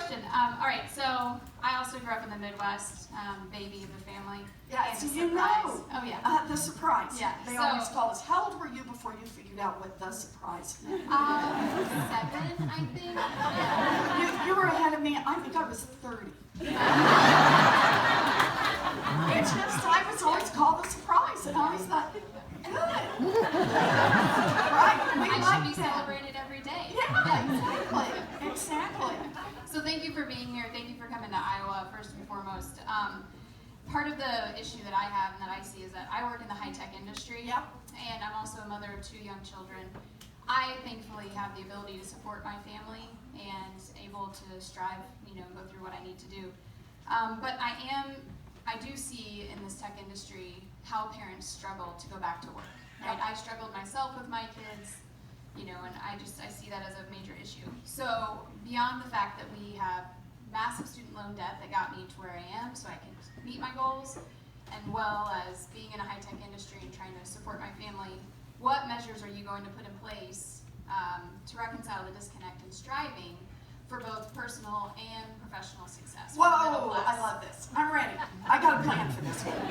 question. All right, so I also grew up in the Midwest, baby of the family. Yeah, and so the you surprise. know. Oh, yeah. The surprise. Yeah, They so- always call us. How old were you before you figured out what the surprise meant? 7, I think. Yeah. You were ahead of me. I think I was 30. It's just, I was always called a surprise, and I always thought, good. Right? We I like should be that. celebrated every day. Yeah, exactly. So thank you for being here. Thank you for coming to Iowa, first and foremost. Part of the issue that I have and that I see is that I work in the high-tech industry. Yep. And I'm also a mother of 2 young children. I thankfully have the ability to support my family and able to strive, go through what I need to do. But I do see in this tech industry how parents struggle to go back to work. Right? I struggled myself with my kids, and I see that as a major issue. So beyond the fact that we have massive student loan debt that got me to where I am so I can meet my goals, and well as being in a high-tech industry and trying to support my family, what measures are you going to put in place to reconcile the disconnect and striving for both personal and professional success? Whoa, I love this. I'm ready. I got a plan for this one.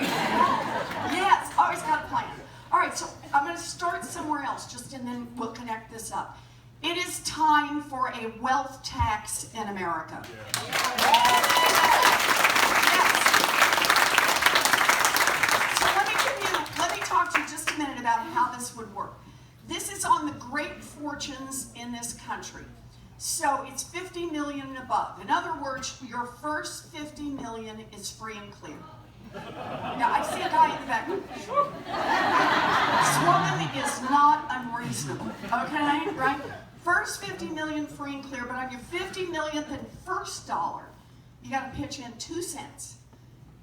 Yes, always got a plan. All right, so I'm going to start somewhere else, and then we'll connect this up. It is time for a wealth tax in America. Let me talk to you just a minute about how this would work. This is on the great fortunes in this country. So it's 50 million and above. In other words, your first 50 million is free and clear. Now, I see a guy in the back. This woman is not unreasonable, okay, right? First 50 million free and clear, but on your 50 millionth and first dollar, you got to pitch in 2 cents.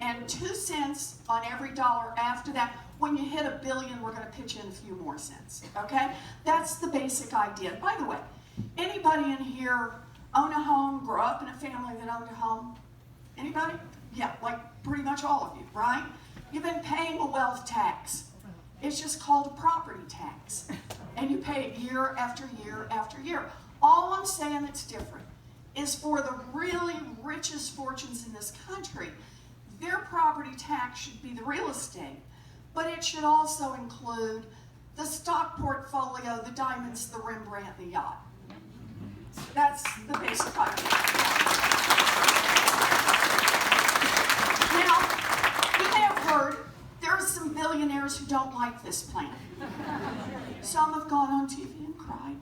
And 2 cents on every dollar after that. When you hit $1 billion, we're going to pitch in a few more cents, okay? That's the basic idea. By the way, anybody in here own a home, grow up in a family that owned a home? Anybody? Yeah, like pretty much all of you, right? You've been paying a wealth tax. It's just called a property tax. And you pay it year after year after year. All I'm saying that's different is for the really richest fortunes in this country, their property tax should be the real estate, but it should also include the stock portfolio, the diamonds, the Rembrandt, the yacht. That's the basic idea. Now, you may have heard there are some billionaires who don't like this plan. Some have gone on TV and cried.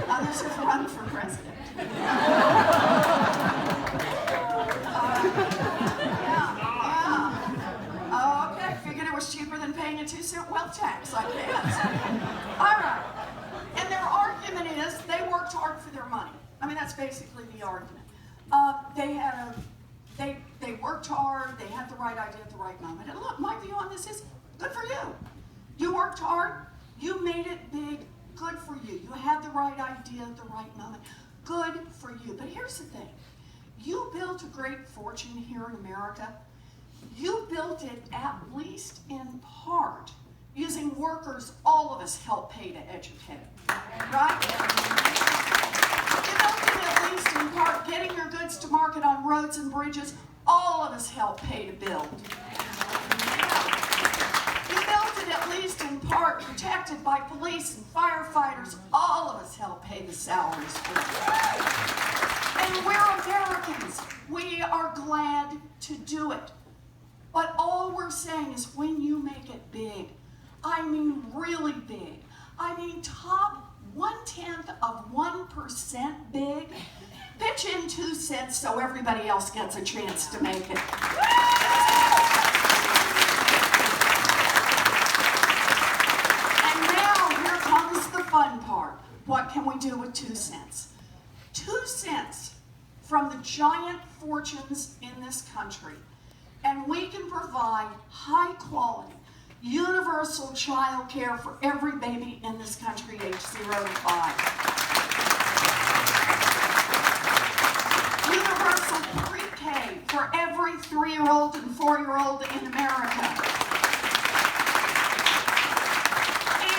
Others have run for president. Okay, figured it was cheaper than paying a 2-cent wealth tax, I guess. All right. And their argument is they worked hard for their money. I mean, that's basically the argument. They worked hard, they had the right idea at the right moment. And look, my view on this is good for you. You worked hard, you made it big, good for you. You had the right idea at the right moment. Good for you. But here's the thing. You built a great fortune here in America. You built it at least in part using workers all of us help pay to educate. Right? You built it at least in part getting your goods to market on roads and bridges. All of us help pay to build. You built it at least in part protected by police and firefighters. All of us help pay the salaries for it. And we're Americans. We are glad to do it. But all we're saying is when you make it big, I mean really big, I mean top 0.1% big, pitch in 2 cents so everybody else gets a chance to make it. And now here comes the fun part. What can we do with 2 cents? 2 cents from the giant fortunes in this country, and we can provide high quality, universal child care for every baby in this country age 0 to 5. Universal pre-K for every 3-year-old and 4-year-old in America.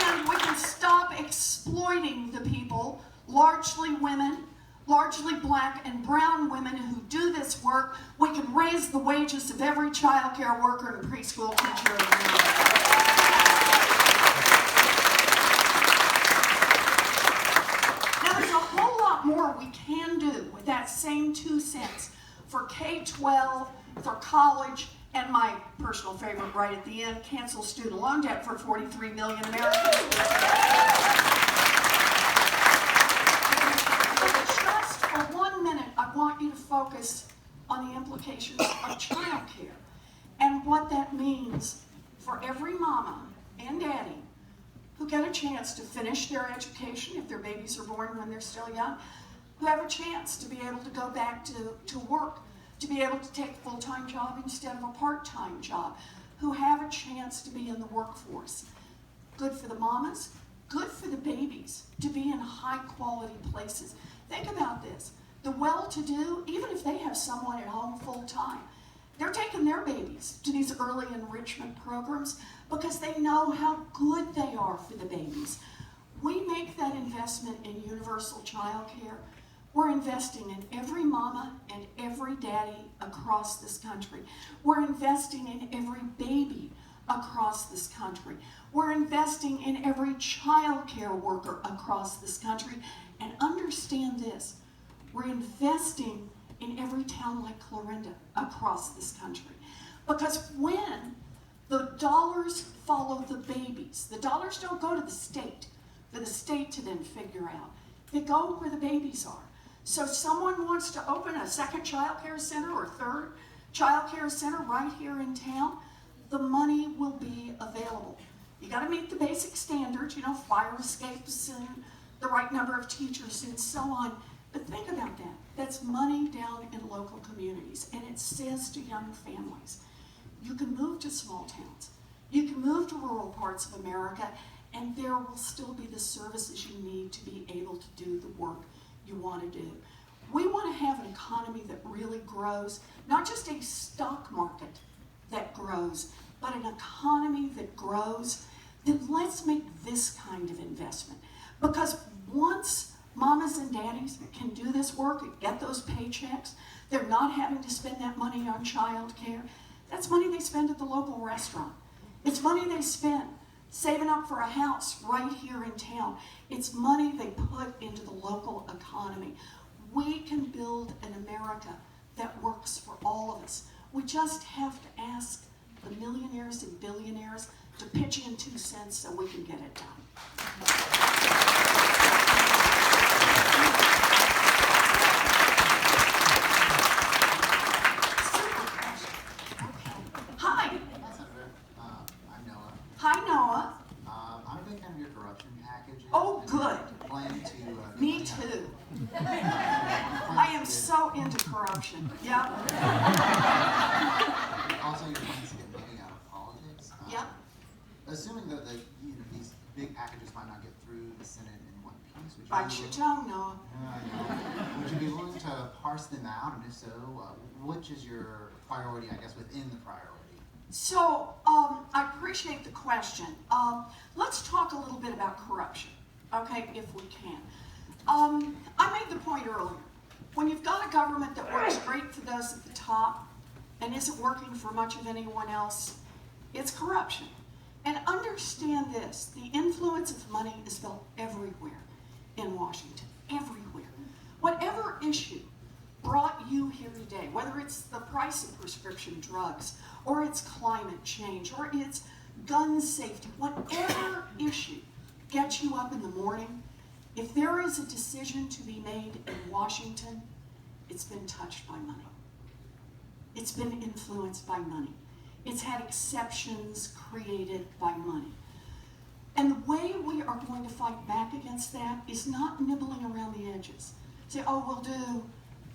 And we can stop exploiting the people, largely women, largely black and brown women who do this work, we can raise the wages of every child care worker and preschool teacher in America. Now there's a whole lot more we can do with that same 2 cents for K-12, for college, and my personal favorite right at the end, cancel student loan debt for 43 million Americans. Just for 1 minute, I want you to focus on the implications of child care and what that means for every mama and daddy who get a chance to finish their education if their babies are born when they're still young, who have a chance to be able to go back to work, to be able to take a full-time job instead of a part-time job, who have a chance to be in the workforce. Good for the mamas, good for the babies to be in high-quality places. Think about this. The well-to-do, even if they have someone at home full-time, they're taking their babies to these early enrichment programs because they know how good they are for the babies. We make that investment in universal child care. We're investing in every mama and every daddy across this country. We're investing in every baby across this country. We're investing in every child care worker across this country. And understand this, we're investing in every town like Clarinda across this country. Because when the dollars follow the babies, the dollars don't go to the state for the state to then figure out. They go where the babies are. So if someone wants to open a second child care center or third child care center right here in town, the money will be available. You got to meet the basic standards, fire escapes and the right number of teachers and so on. But think about that. That's money down in local communities. And it says to young families, you can move to small towns. You can move to rural parts of America, and there will still be the services you need to be able to do the work you want to do. We want to have an economy that really grows, not just a stock market that grows, but an economy that grows. Then let's make this kind of investment. Because once mamas and daddies can do this work and get those paychecks, they're not having to spend that money on child care. That's money they spend at the local restaurant. It's money they spend saving up for a house right here in town. It's money they put into the local economy. We can build an America that works for all of us. We just have to ask the millionaires and billionaires to pitch in 2 cents so we can get it done. Hi. I'm Noah. Hi, Noah. I'm a big fan of your corruption packages. Oh, and good. Plan to. Me too. I am so into corruption. Yeah. Also, your plans to get money out of politics. Yep. Assuming that these big packages might not get through the Senate in one piece, would you? Bite your tongue, Noah. Would you be willing to parse them out, and if so, which is your priority? I guess within the priority. So, I appreciate the question. Let's talk a little bit about corruption, okay, if we can. I made the point earlier. When you've got a government that works great for those at the top and isn't working for much of anyone else, it's corruption. And understand this, the influence of money is felt everywhere in Washington, everywhere. Whatever issue brought you here today, whether it's the price of prescription drugs, or it's climate change, or it's gun safety, whatever issue gets you up in the morning, if there is a decision to be made in Washington, it's been touched by money. It's been influenced by money. It's had exceptions created by money. And the way we are going to fight back against that is not nibbling around the edges. Say, oh, we'll do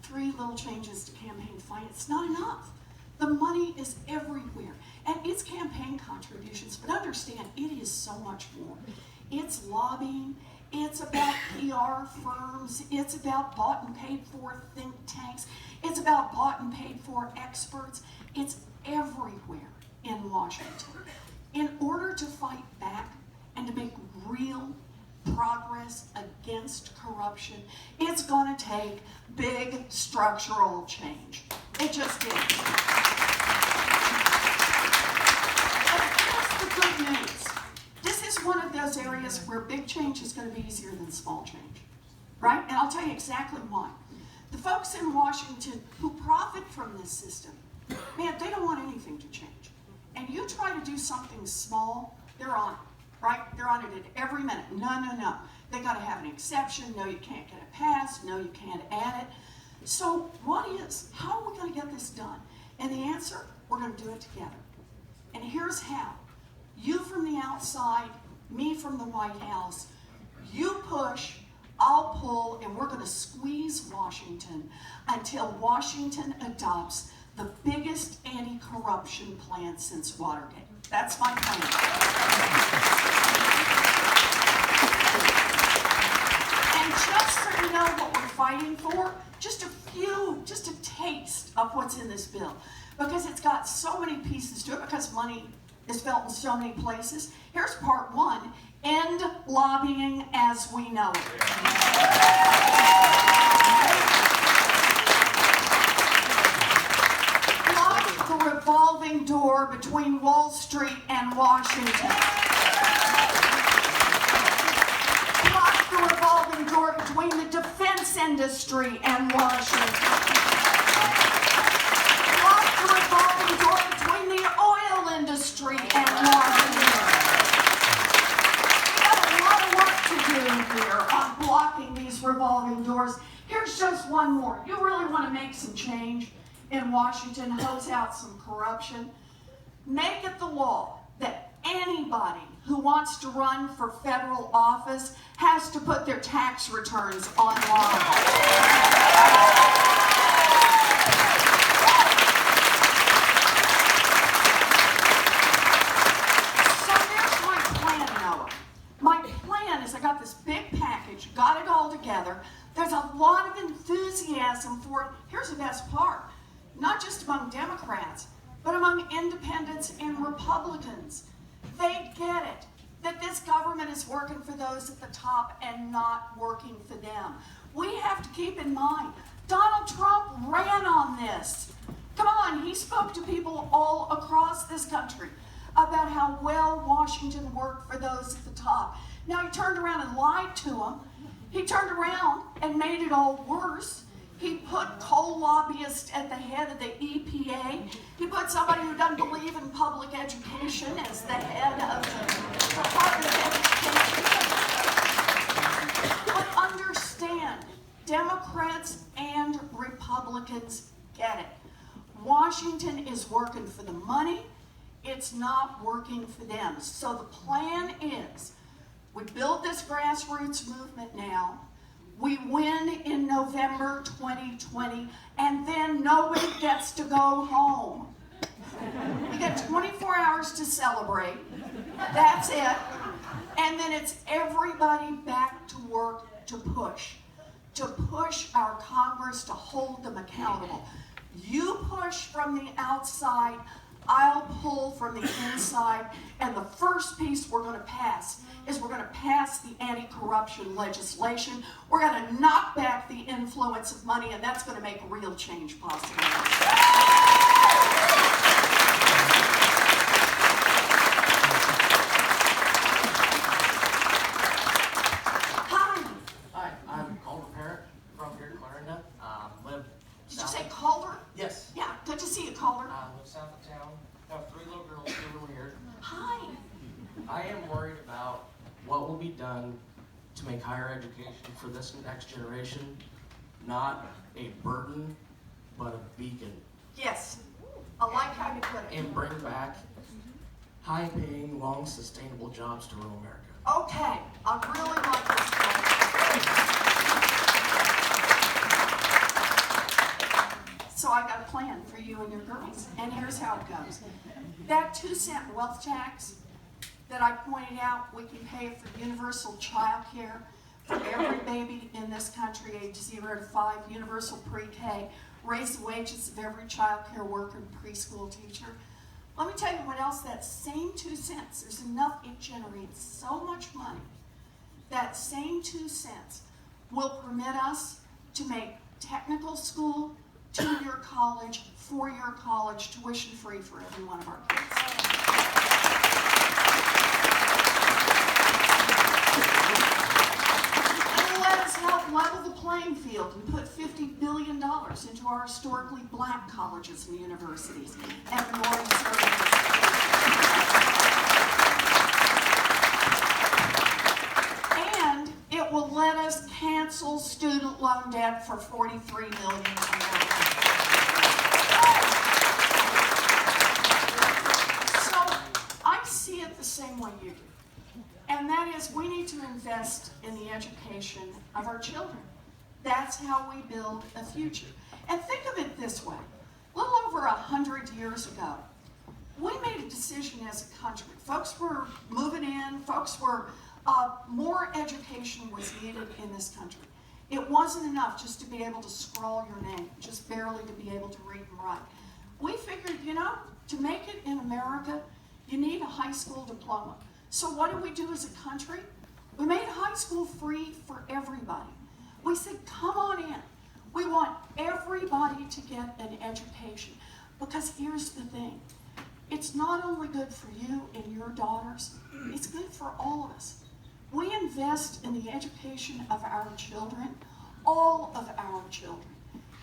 3 little changes to campaign finance. It's not enough. The money is everywhere. And it's campaign contributions, but understand, it is so much more. It's lobbying. It's about PR firms. It's about bought and paid for think tanks. It's about bought and paid for experts. It's everywhere in Washington. In order to fight back and to make real progress against against corruption, it's gonna take big structural change. It just is. But here's the good news. This is one of those areas where big change is gonna be easier than small change, right? And I'll tell you exactly why. The folks in Washington who profit from this system, man, they don't want anything to change. And you try to do something small, they're on it, right? They're on it at every minute. No, no, no. They gotta have an exception. No, you can't get it passed. No, you can't add it. So how are we gonna get this done? And the answer, we're gonna do it together. And here's how. You from the outside, me from the White House, you push, I'll pull, and we're gonna squeeze Washington until Washington adopts the biggest anti-corruption plan since Watergate. That's my plan. And just so you know what we're fighting for, just a taste of what's in this bill. Because it's got so many pieces to it, because money is felt in so many places. Here's part one: end lobbying as we know it. Lock the revolving door between Wall Street and Washington. Lock the revolving door between the defense industry and Washington. Lock the revolving door between the oil industry and Washington. We have a lot of work to do here on blocking these revolving doors. Here's just one more. You really want to make some change in Washington, hose out some corruption? Make it the law that anybody who wants to run for federal office has to put their tax returns online. So there's my plan, Noah. My plan is I got this big package, got it all together. There's a lot of enthusiasm for it. Here's the best part. Not just among Democrats, but among independents and Republicans. They get it, that this government is working for those at the top and not working for them. We have to keep in mind, Donald Trump ran on this. Come on, he spoke to people all across this country about how well Washington worked for those at the top. Now he turned around and lied to them. He turned around and made it all worse. He put coal lobbyists at the head of the EPA. He put somebody who doesn't believe in public education as the head of the Department of Education. But understand, Democrats and Republicans get it. Washington is working for the money. It's not working for them. So the plan is, we build this grassroots movement now. We win in November 2020, and then nobody gets to go home. We get 24 hours to celebrate. That's it. And then it's everybody back to work to push our Congress to hold them accountable. You push from the outside, I'll pull from the inside, and the first piece we're going to pass is we're going to pass the anti-corruption legislation. We're going to knock back the influence of money, and that's going to make real change possible. Hi, I'm Calder Parrott from here in Clarinda. Did you say Calder? Yes. Yeah, good to see you, Calder. Live south of town. Have 3 little girls over here. Hi. I am worried about what will be done to make higher education for this next generation not a burden, but a beacon. Yes, I like how you put it. And bring back high-paying, long, sustainable jobs to rural America. Okay, I really like this plan. So I got a plan for you and your girls, and here's how it goes. That 2-cent wealth tax that I pointed out, we can pay for universal child care for every baby in this country, age 0 to 5, universal pre-K, raise the wages of every child care worker and preschool teacher. Let me tell you what else, that same 2 cents, there's enough, it generates so much money that same 2 cents will permit us to make technical school, 2-year college, 4-year college tuition free for every one of our kids. And let us help level the playing field and put $50 billion into our historically black colleges and universities and minority services. And it will let us cancel student loan debt for $43 million. So I see it the same way you do. And that is, we need to invest in the education of our children. That's how we build a future. And think of it this way. A little over 100 years ago, we made a decision as a country. Folks were moving in, more education was needed in this country. It wasn't enough just to be able to scrawl your name, just barely to be able to read and write. We figured, to make it in America, you need a high school diploma. So what did we do as a country? We made high school free for everybody. We said, come on in. We want everybody to get an education. Because here's the thing. It's not only good for you and your daughters, it's good for all of us. We invest in the education of our children, all of our children.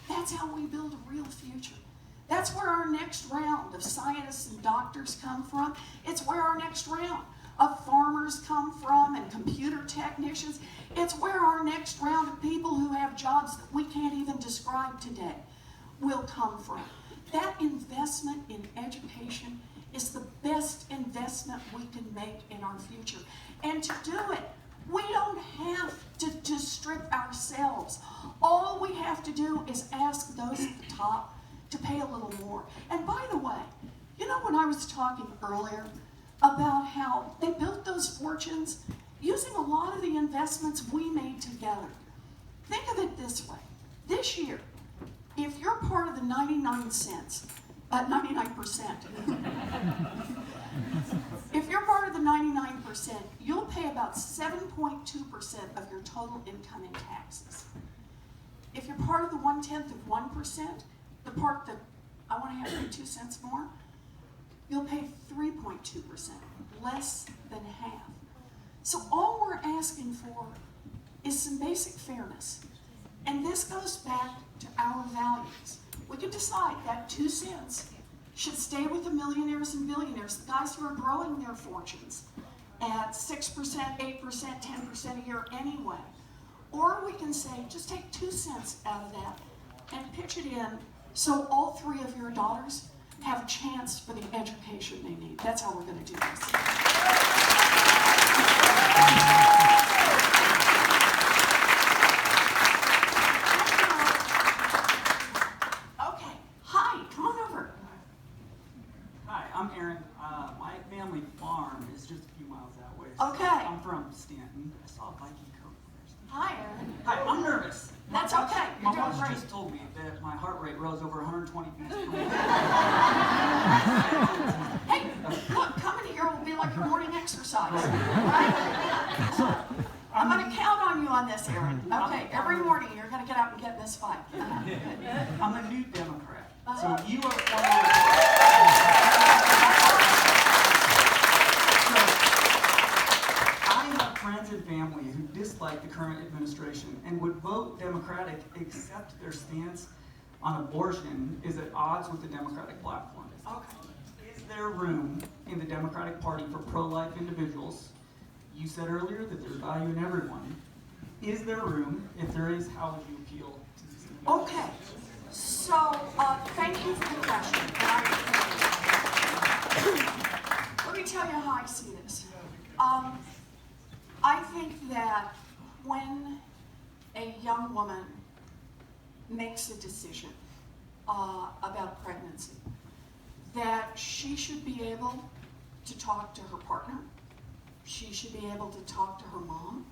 That's how we build a real future. That's where our next round of scientists and doctors come from. It's where our next round of farmers come from and computer technicians. It's where our next round of people who have jobs that we can't even describe today will come from. That investment in education is the best investment we can make in our future. And to do it, we don't have to strip ourselves. All we have to do is ask those at the top to pay a little more. And by the way, when I was talking earlier about how they built those fortunes using a lot of the investments we made together. Think of it this way. This year, if you're part of the 99%, if you're part of the 99%, you'll pay about 7.2% of your total income in taxes. If you're part of the 1/10%, the part that I want to have to pay 2 cents more, you'll pay 3.2%, less than half. So all we're asking for is some basic fairness. And this goes back to our values. We could decide that 2 cents should stay with the millionaires and billionaires, the guys who are growing their fortunes at 6%, 8%, 10% a year anyway. Or we can say, just take 2 cents out of that and pitch it in so all 3 of your daughters have a chance for the education they need. That's how we're going to do this. Okay, hi, come on over. Hi, I'm Aaron. My family farm is just a few miles that way. Okay. I'm from Stanton. I saw a Viking coat first. Hi, Aaron. Hi, I'm nervous. That's okay. My You're doing boss great. just told me that my heart rate rose over 120 beats per minute. Hey, look, coming here will be like your morning exercise, right? I'm going to count on you on this, Aaron. Okay, every morning you're going to get up and get in this fight. Good. I'm a new Democrat. Uh-huh. So you are I have friends and family who dislike the current administration and would vote Democratic except their stance on abortion is at odds with the Democratic platform. Okay. Is there room in the Democratic Party for pro-life individuals? You said earlier that there's value in everyone. Is there room? If there is, how would you appeal to these individuals? Okay, so thank you for the question. Let me tell you how I see this. I think that when a young woman makes a decision about pregnancy, that she should be able to talk to her partner, she should be able to talk to her mom,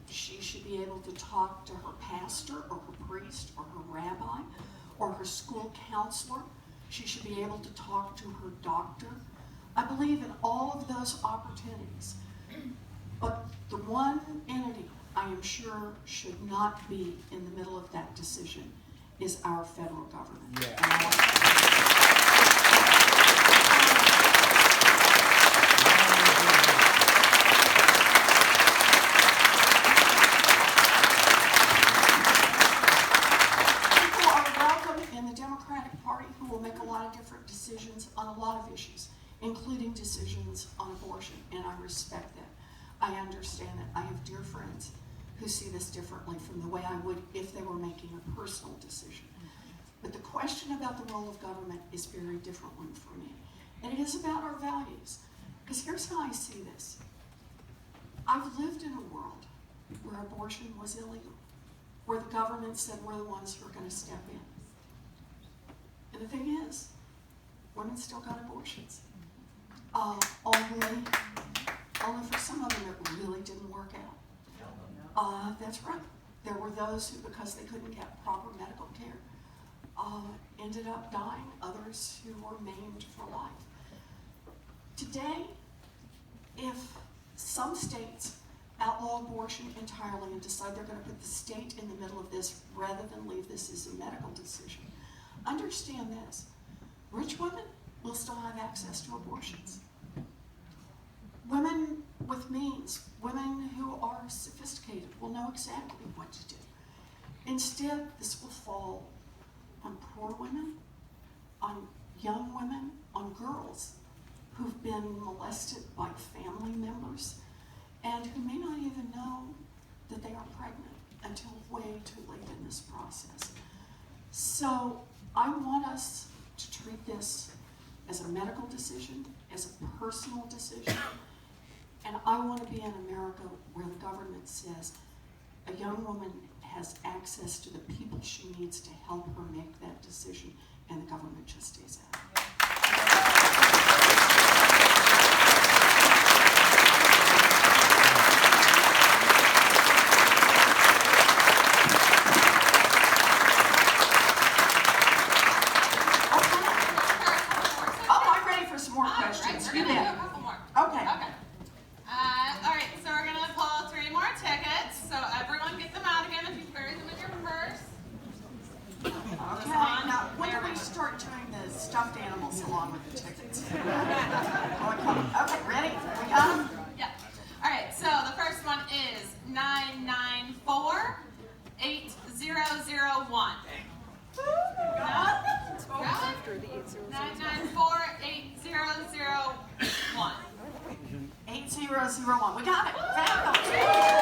she should be able to talk to her pastor or her priest or her rabbi or her school counselor. She should be able to talk to her doctor. I believe in all of those opportunities. But The one entity I am sure should not be in the middle of that decision is our federal government. Yeah. And I want people are welcome in the Democratic Party who will make a lot of different decisions on a lot of issues, including decisions on abortion, and I respect that. I understand that. I have dear friends who see this differently from the way I would if they were making a personal decision. But the question about the role of government is a very different one for me. And it is about our values. Because here's how I see this. I've lived in a world where abortion was illegal, where the government said we're the ones who are going to step in. And the thing is, women still got abortions. Only for some of them it really didn't work out. That's right. There were those who, because they couldn't get proper medical care, ended up dying. Others who were maimed for life. Today, if some states outlaw abortion entirely and decide they're going to put the state in the middle of this rather than leave this as a medical decision, understand this. Rich women will still have access to abortions. Women with means, women who are sophisticated, will know exactly what to do. Instead, this will fall on poor women, on young women, on girls who've been molested by family members and who may not even know that they are pregnant until way too late in this process. So I want us to treat this as a medical decision, as a personal decision, and I want to be in America where the government says a young woman has access to the people she needs to help her make that decision, and the government just stays out. Oh, I'm ready for some more questions. We're You gonna do bet. a couple more. Okay. Okay. All right, so we're gonna pull 3 more tickets. So everyone get them out again if you carry them in your purse. Okay, now when do we start doing the stuffed animals along with the tickets? Okay, ready? We got them? Yeah. All right, so the first one is 994 8001. Got it? 994 8001. 8001. We got it. Fabulous.